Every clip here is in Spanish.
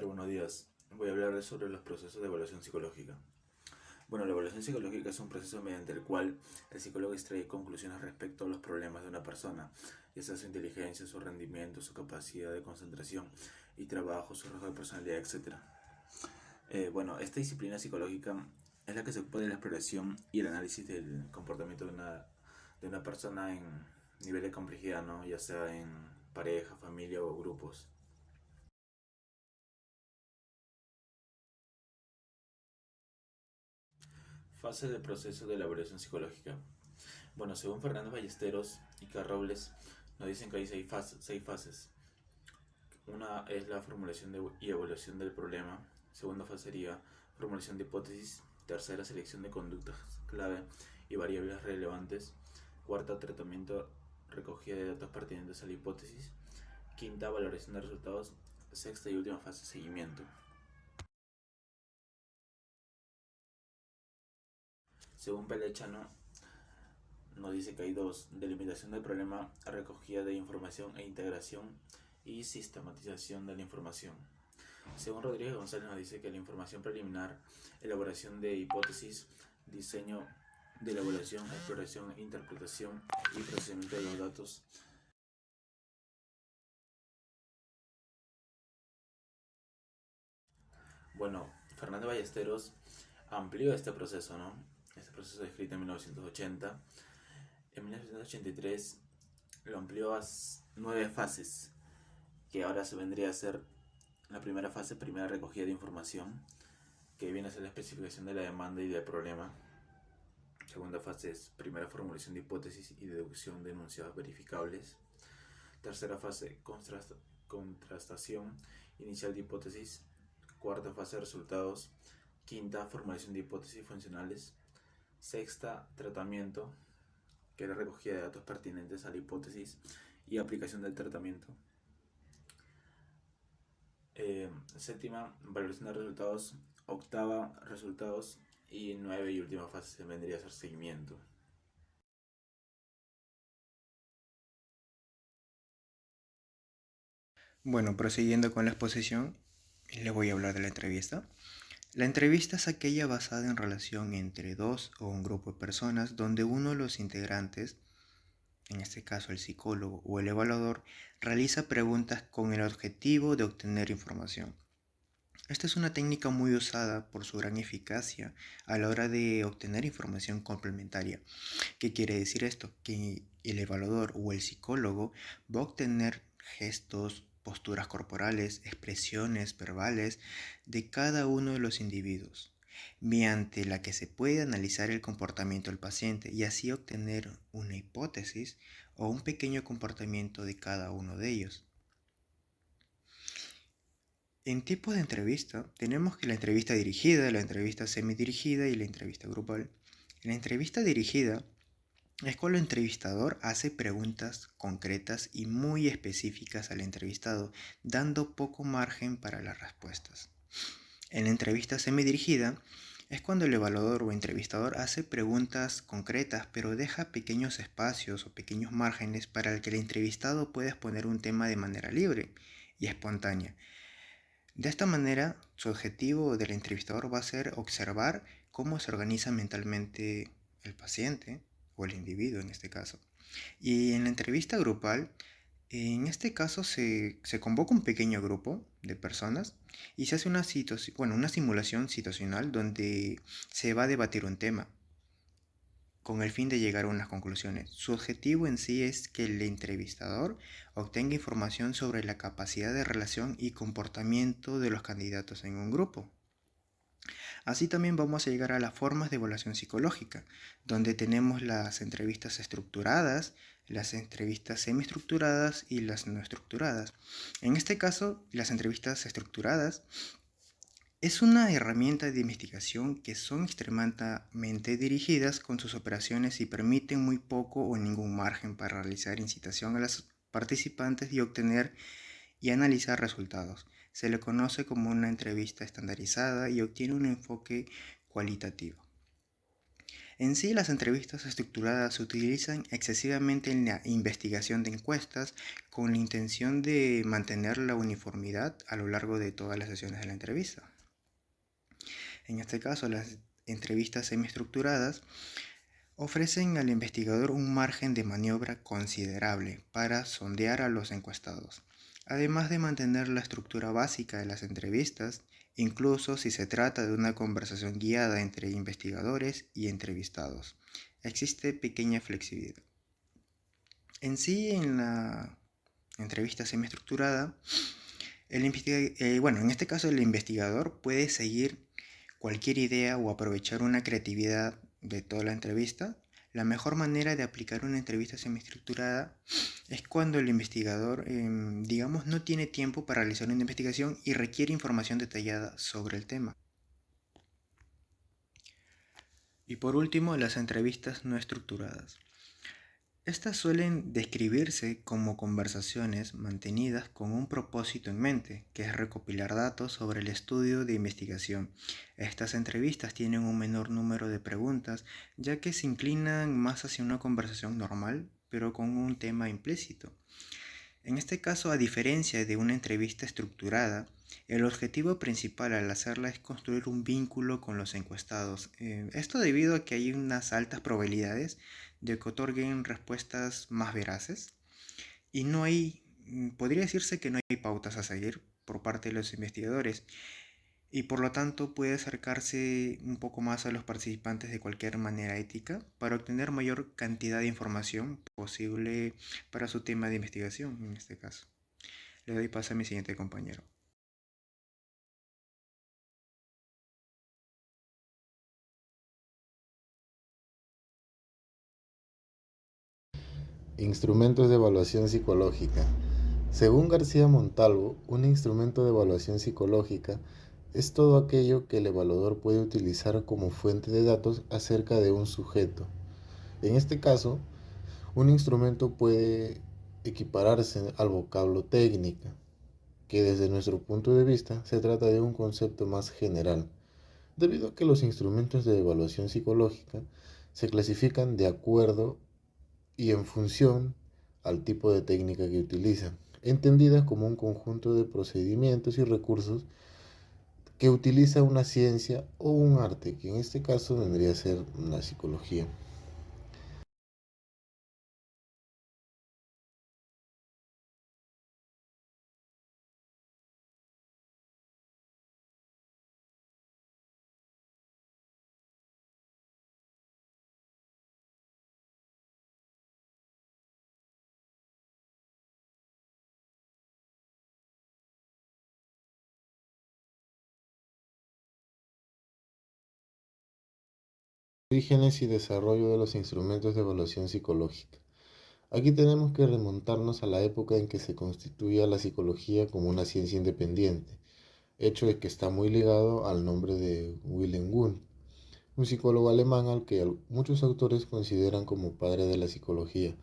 Buenos días. Voy a hablar sobre los procesos de evaluación psicológica. Bueno, la evaluación psicológica es un proceso mediante el cual el psicólogo extrae conclusiones respecto a los problemas de una persona, ya sea su inteligencia, su rendimiento, su capacidad de concentración y trabajo, su rasgo de personalidad, etc. Esta disciplina psicológica es la que se ocupa de la exploración y el análisis del comportamiento de una persona en nivel de complejidad, ¿no? Ya sea en pareja, familia o grupos. Fase del proceso de elaboración psicológica. Bueno, según Fernando Ballesteros y Carrobles, nos dicen que hay seis fases. Una es la formulación y evaluación del problema. Segunda fase sería formulación de hipótesis. Tercera, selección de conductas clave y variables relevantes. Cuarta, tratamiento, recogida de datos pertinentes a la hipótesis. Quinta, valoración de resultados. Sexta y última fase, seguimiento. Según Pelechano, nos dice que hay dos: delimitación del problema, recogida de información e integración, y sistematización de la información. Según Rodríguez González, nos dice que la información preliminar, elaboración de hipótesis, diseño de la evaluación, exploración, interpretación y procesamiento de los datos. Bueno, Fernando Ballesteros amplió este proceso, ¿no? Este proceso descrito en 1980. En 1983 lo amplió a 9 fases, que ahora se vendría a ser la primera fase, primera recogida de información, que viene a ser la especificación de la demanda y del problema. Segunda fase es primera formulación de hipótesis y deducción de enunciados verificables. Tercera fase, contrastación inicial de hipótesis. Cuarta fase, resultados. Quinta, formulación de hipótesis funcionales. Sexta, tratamiento, que es la recogida de datos pertinentes a la hipótesis y aplicación del tratamiento. Séptima, valoración de resultados. Octava, resultados. Y 9 y última fase se vendría a ser seguimiento. Bueno, prosiguiendo con la exposición, les voy a hablar de la entrevista. La entrevista es aquella basada en relación entre dos o un grupo de personas donde uno de los integrantes, en este caso el psicólogo o el evaluador, realiza preguntas con el objetivo de obtener información. Esta es una técnica muy usada por su gran eficacia a la hora de obtener información complementaria. ¿Qué quiere decir esto? Que el evaluador o el psicólogo va a obtener gestos, posturas corporales, expresiones verbales de cada uno de los individuos, mediante la que se puede analizar el comportamiento del paciente y así obtener una hipótesis o un pequeño comportamiento de cada uno de ellos. En tipo de entrevista, tenemos que la entrevista dirigida, la entrevista semidirigida y la entrevista grupal. La entrevista dirigida es cuando el entrevistador hace preguntas concretas y muy específicas al entrevistado, dando poco margen para las respuestas. En la entrevista semidirigida es cuando el evaluador o entrevistador hace preguntas concretas, pero deja pequeños espacios o pequeños márgenes para el que el entrevistado pueda exponer un tema de manera libre y espontánea. De esta manera, su objetivo del entrevistador va a ser observar cómo se organiza mentalmente el paciente o el individuo en este caso. Y en la entrevista grupal, en este caso se convoca un pequeño grupo de personas y se hace una simulación situacional donde se va a debatir un tema con el fin de llegar a unas conclusiones. Su objetivo en sí es que el entrevistador obtenga información sobre la capacidad de relación y comportamiento de los candidatos en un grupo. Así también vamos a llegar a las formas de evaluación psicológica, donde tenemos las entrevistas estructuradas, las entrevistas semiestructuradas y las no estructuradas. En este caso, las entrevistas estructuradas es una herramienta de investigación que son extremadamente dirigidas con sus operaciones y permiten muy poco o ningún margen para realizar incitación a los participantes y obtener y analizar resultados. Se le conoce como una entrevista estandarizada y obtiene un enfoque cualitativo. En sí, las entrevistas estructuradas se utilizan excesivamente en la investigación de encuestas con la intención de mantener la uniformidad a lo largo de todas las sesiones de la entrevista. En este caso, las entrevistas semiestructuradas ofrecen al investigador un margen de maniobra considerable para sondear a los encuestados, además de mantener la estructura básica de las entrevistas, incluso si se trata de una conversación guiada entre investigadores y entrevistados. Existe pequeña flexibilidad. En sí, en la entrevista semiestructurada, en este caso el investigador puede seguir cualquier idea o aprovechar una creatividad de toda la entrevista. La mejor manera de aplicar una entrevista semiestructurada es cuando el investigador, digamos, no tiene tiempo para realizar una investigación y requiere información detallada sobre el tema. Y por último, las entrevistas no estructuradas. Estas suelen describirse como conversaciones mantenidas con un propósito en mente, que es recopilar datos sobre el estudio de investigación. Estas entrevistas tienen un menor número de preguntas, ya que se inclinan más hacia una conversación normal, pero con un tema implícito. En este caso, a diferencia de una entrevista estructurada, el objetivo principal al hacerla es construir un vínculo con los encuestados. Esto debido a que hay unas altas probabilidades de que otorguen respuestas más veraces y podría decirse que no hay pautas a seguir por parte de los investigadores y por lo tanto puede acercarse un poco más a los participantes de cualquier manera ética para obtener mayor cantidad de información posible para su tema de investigación en este caso. Le doy paso a mi siguiente compañero. Instrumentos de evaluación psicológica. Según García Montalvo, un instrumento de evaluación psicológica es todo aquello que el evaluador puede utilizar como fuente de datos acerca de un sujeto. En este caso, un instrumento puede equipararse al vocablo técnica, que desde nuestro punto de vista se trata de un concepto más general, debido a que los instrumentos de evaluación psicológica se clasifican de acuerdo y en función al tipo de técnica que utilizan, entendidas como un conjunto de procedimientos y recursos que utiliza una ciencia o un arte, que en este caso vendría a ser la psicología. Orígenes y desarrollo de los instrumentos de evaluación psicológica. Aquí tenemos que remontarnos a la época en que se constituía la psicología como una ciencia independiente, hecho de que está muy ligado al nombre de Wilhelm Wundt, un psicólogo alemán al que muchos autores consideran como padre de la psicología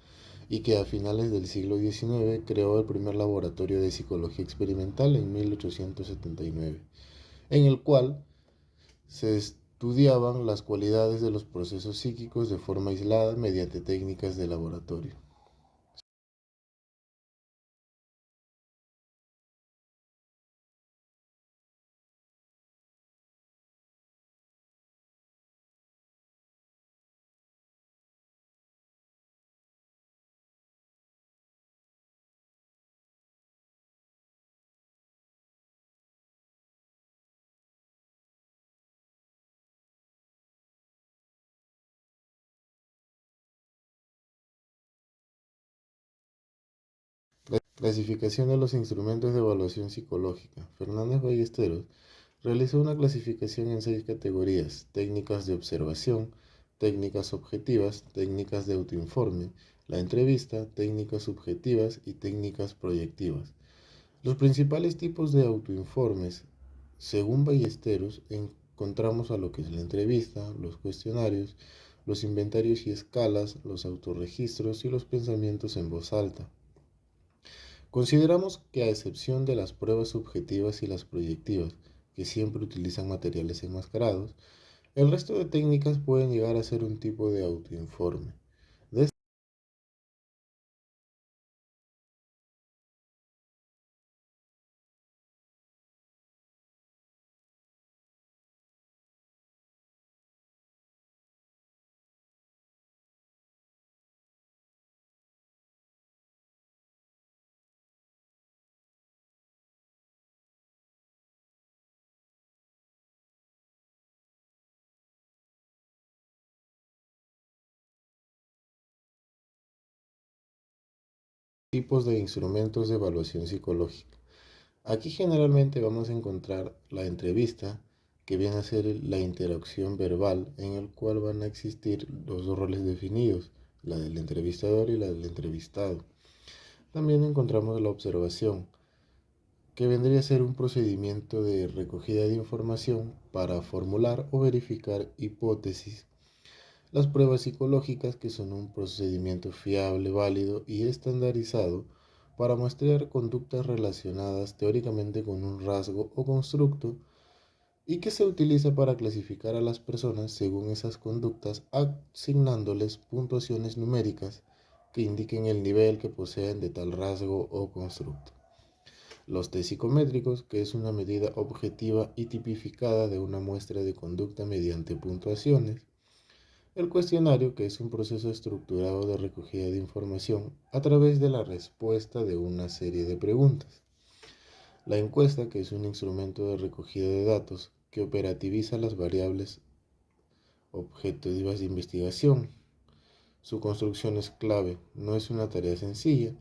y que a finales del siglo XIX creó el primer laboratorio de psicología experimental en 1879, en el cual se estudiaban las cualidades de los procesos psíquicos de forma aislada mediante técnicas de laboratorio. Clasificación de los instrumentos de evaluación psicológica. Fernández Ballesteros realizó una clasificación en 6 categorías: técnicas de observación, técnicas objetivas, técnicas de autoinforme, la entrevista, técnicas subjetivas y técnicas proyectivas. Los principales tipos de autoinformes, según Ballesteros, encontramos a lo que es la entrevista, los cuestionarios, los inventarios y escalas, los autorregistros y los pensamientos en voz alta. Consideramos que a excepción de las pruebas subjetivas y las proyectivas, que siempre utilizan materiales enmascarados, El resto de técnicas pueden llegar a ser un tipo de autoinforme. De tipos de instrumentos de evaluación psicológica. Aquí generalmente vamos a encontrar la entrevista, que viene a ser la interacción verbal en el cual van a existir los dos roles definidos, la del entrevistador y la del entrevistado. También encontramos la observación, que vendría a ser un procedimiento de recogida de información para formular o verificar hipótesis. Las pruebas psicológicas, que son un procedimiento fiable, válido y estandarizado para muestrear conductas relacionadas teóricamente con un rasgo o constructo y que se utiliza para clasificar a las personas según esas conductas, asignándoles puntuaciones numéricas que indiquen el nivel que poseen de tal rasgo o constructo. Los test psicométricos, que es una medida objetiva y tipificada de una muestra de conducta mediante puntuaciones. El cuestionario, que es un proceso estructurado de recogida de información a través de la respuesta de una serie de preguntas. La encuesta, que es un instrumento de recogida de datos que operativiza las variables objetivas de investigación. Su construcción es clave, no es una tarea sencilla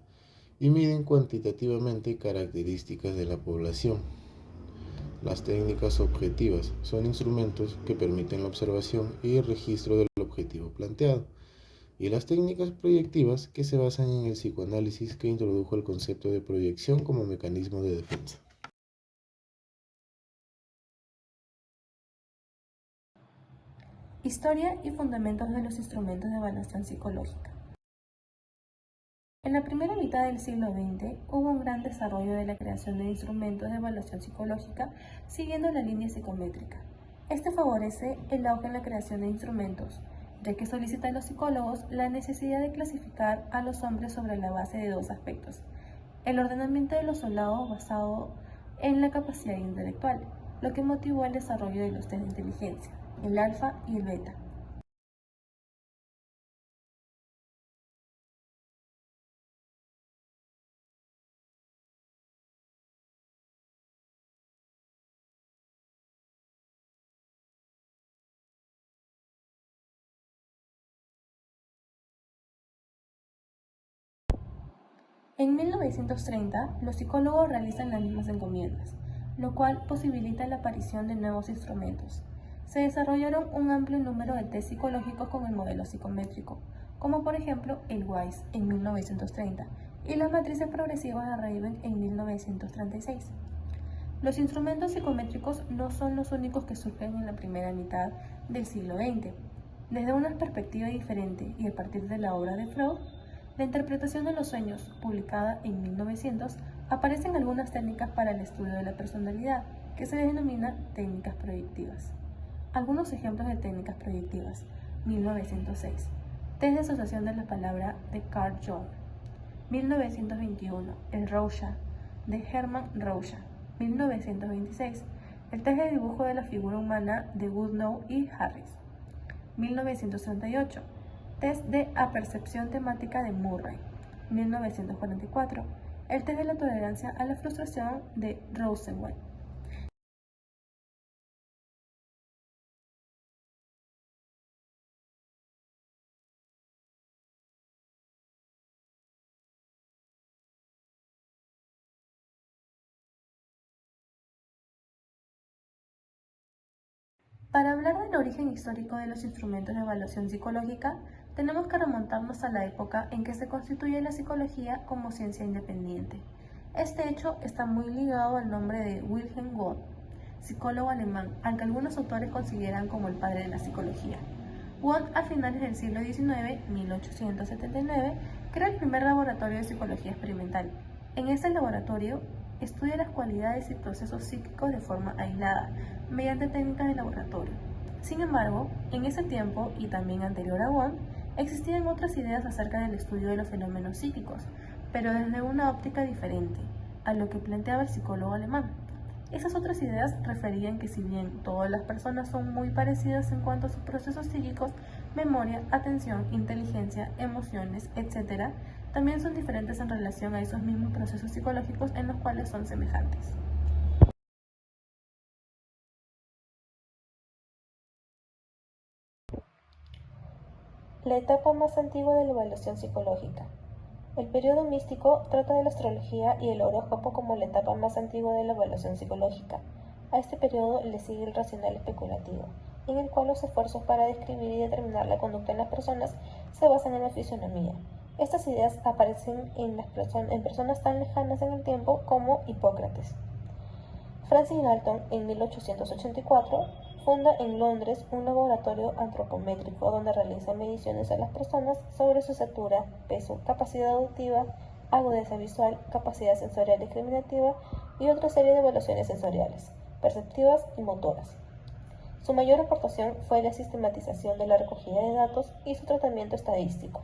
y miden cuantitativamente características de la población. Las técnicas objetivas son instrumentos que permiten la observación y el registro del objetivo planteado, y las técnicas proyectivas, que se basan en el psicoanálisis, que introdujo el concepto de proyección como mecanismo de defensa. Historia y fundamentos de los instrumentos de evaluación psicológica. En la primera mitad del siglo XX hubo un gran desarrollo de la creación de instrumentos de evaluación psicológica siguiendo la línea psicométrica. Este favorece el auge en la creación de instrumentos, ya que solicita a los psicólogos la necesidad de clasificar a los hombres sobre la base de dos aspectos: el ordenamiento de los soldados basado en la capacidad intelectual, lo que motivó el desarrollo de los test de inteligencia, el alfa y el beta. En 1930, los psicólogos realizan las mismas encomiendas, lo cual posibilita la aparición de nuevos instrumentos. Se desarrollaron un amplio número de test psicológicos con el modelo psicométrico, como por ejemplo el WISE en 1930 y las matrices progresivas de Raven en 1936. Los instrumentos psicométricos no son los únicos que surgen en la primera mitad del siglo XX. Desde una perspectiva diferente y a partir de la obra de Freud, la interpretación de los sueños, publicada en 1900, aparecen algunas técnicas para el estudio de la personalidad, que se denomina técnicas proyectivas. Algunos ejemplos de técnicas proyectivas. 1906. Test de asociación de la palabra de Carl Jung. 1921. El Rorschach, de Hermann Rorschach. 1926. El test de dibujo de la figura humana de Goodnow y Harris. 1938. Test de apercepción temática de Murray. 1944. El test de la tolerancia a la frustración de Rosenwald. Para hablar del origen histórico de los instrumentos de evaluación psicológica, tenemos que remontarnos a la época en que se constituye la psicología como ciencia independiente. Este hecho está muy ligado al nombre de Wilhelm Wundt, psicólogo alemán, al que algunos autores consideran como el padre de la psicología. Wundt, a finales del siglo XIX, 1879, crea el primer laboratorio de psicología experimental. En este laboratorio estudia las cualidades y procesos psíquicos de forma aislada, mediante técnicas de laboratorio. Sin embargo, en ese tiempo, y también anterior a Wundt, existían otras ideas acerca del estudio de los fenómenos psíquicos, pero desde una óptica diferente a lo que planteaba el psicólogo alemán. Esas otras ideas referían que si bien todas las personas son muy parecidas en cuanto a sus procesos psíquicos, memoria, atención, inteligencia, emociones, etc., también son diferentes en relación a esos mismos procesos psicológicos en los cuales son semejantes. La etapa más antigua de la evaluación psicológica. El periodo místico trata de la astrología y el horóscopo como la etapa más antigua de la evaluación psicológica. A este periodo le sigue el racional especulativo, en el cual los esfuerzos para describir y determinar la conducta en las personas se basan en la fisonomía. Estas ideas aparecen en personas tan lejanas en el tiempo como Hipócrates. Francis Galton, en 1884, funda en Londres un laboratorio antropométrico donde realiza mediciones a las personas sobre su estatura, peso, capacidad auditiva, agudeza visual, capacidad sensorial discriminativa y otra serie de evaluaciones sensoriales, perceptivas y motoras. Su mayor aportación fue la sistematización de la recogida de datos y su tratamiento estadístico.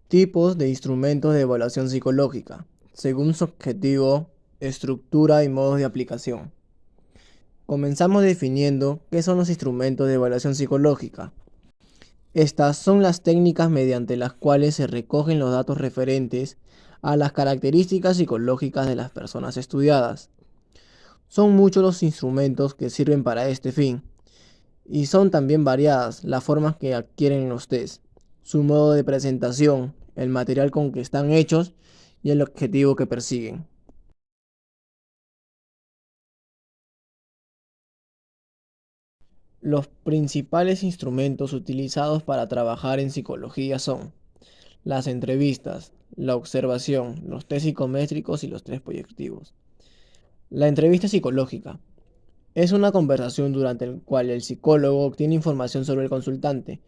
Tipos de instrumentos de evaluación psicológica, según su objetivo, estructura y modos de aplicación. Comenzamos definiendo qué son los instrumentos de evaluación psicológica. Estas son las técnicas mediante las cuales se recogen los datos referentes a las características psicológicas de las personas estudiadas. Son muchos los instrumentos que sirven para este fin, y son también variadas las formas que adquieren los test, su modo de presentación, el material con que están hechos y el objetivo que persiguen. Los principales instrumentos utilizados para trabajar en psicología son las entrevistas, la observación, los test psicométricos y los test proyectivos. La entrevista psicológica es una conversación durante la cual el psicólogo obtiene información sobre el consultante,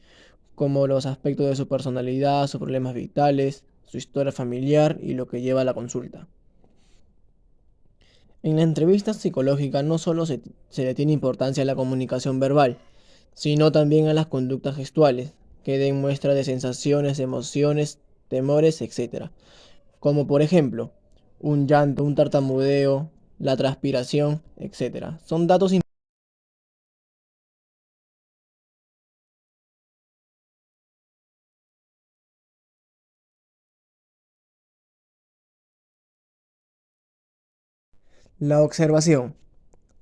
como los aspectos de su personalidad, sus problemas vitales, su historia familiar y lo que lleva a la consulta. En la entrevista psicológica no solo se le tiene importancia a la comunicación verbal, sino también a las conductas gestuales, que den muestra de sensaciones, emociones, temores, etc. Como por ejemplo, un llanto, un tartamudeo, la transpiración, etc. Son datos importantes. La observación.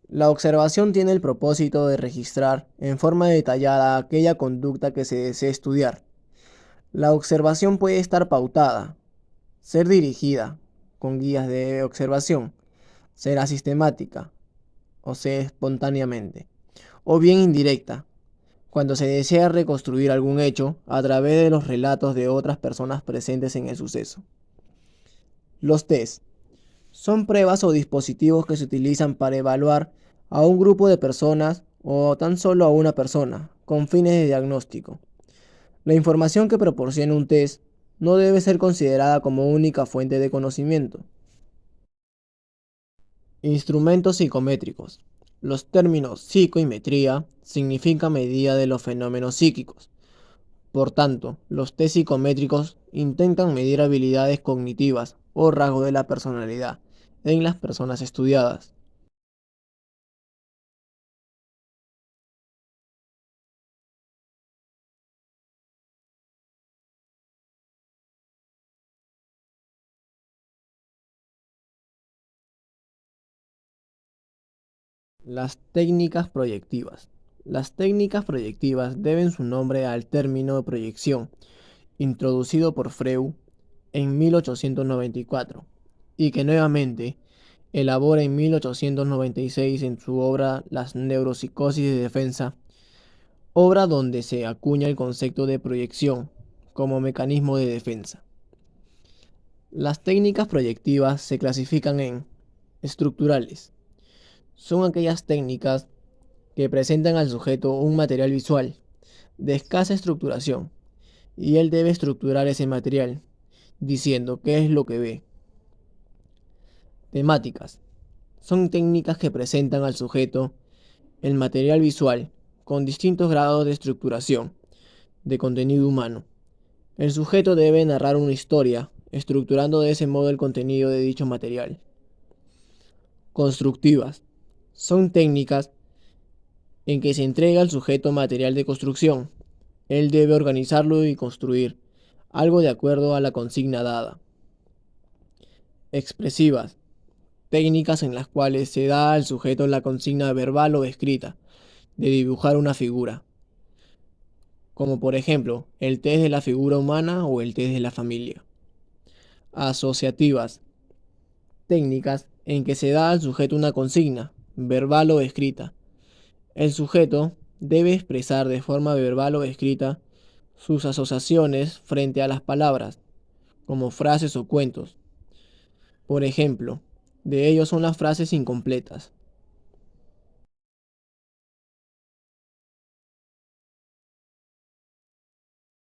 La observación tiene el propósito de registrar en forma detallada aquella conducta que se desea estudiar. La observación puede estar pautada, ser dirigida con guías de observación, ser asistemática o ser espontáneamente, o bien indirecta, cuando se desea reconstruir algún hecho a través de los relatos de otras personas presentes en el suceso. Los test son pruebas o dispositivos que se utilizan para evaluar a un grupo de personas o tan solo a una persona con fines de diagnóstico. La información que proporciona un test no debe ser considerada como única fuente de conocimiento. Instrumentos psicométricos. Los términos psicometría significan medida de los fenómenos psíquicos. Por tanto, los test psicométricos intentan medir habilidades cognitivas o rasgos de la personalidad en las personas estudiadas. Las técnicas proyectivas. Las técnicas proyectivas deben su nombre al término de proyección, introducido por Freud en 1894, y que nuevamente elabora en 1896 en su obra Las neuropsicosis de defensa, obra donde se acuña el concepto de proyección como mecanismo de defensa. Las técnicas proyectivas se clasifican en estructurales. Son aquellas técnicas que presentan al sujeto un material visual de escasa estructuración y él debe estructurar ese material diciendo qué es lo que ve. Temáticas. Son técnicas que presentan al sujeto el material visual con distintos grados de estructuración de contenido humano. El sujeto debe narrar una historia, estructurando de ese modo el contenido de dicho material. Constructivas. Son técnicas en que se entrega al sujeto material de construcción. Él debe organizarlo y construir algo de acuerdo a la consigna dada. Expresivas. Técnicas en las cuales se da al sujeto la consigna verbal o escrita de dibujar una figura, como por ejemplo el test de la figura humana o el test de la familia. Asociativas. Técnicas en que se da al sujeto una consigna, verbal o escrita. El sujeto debe expresar de forma verbal o escrita sus asociaciones frente a las palabras, como frases o cuentos. Por ejemplo, de ellos son las frases incompletas.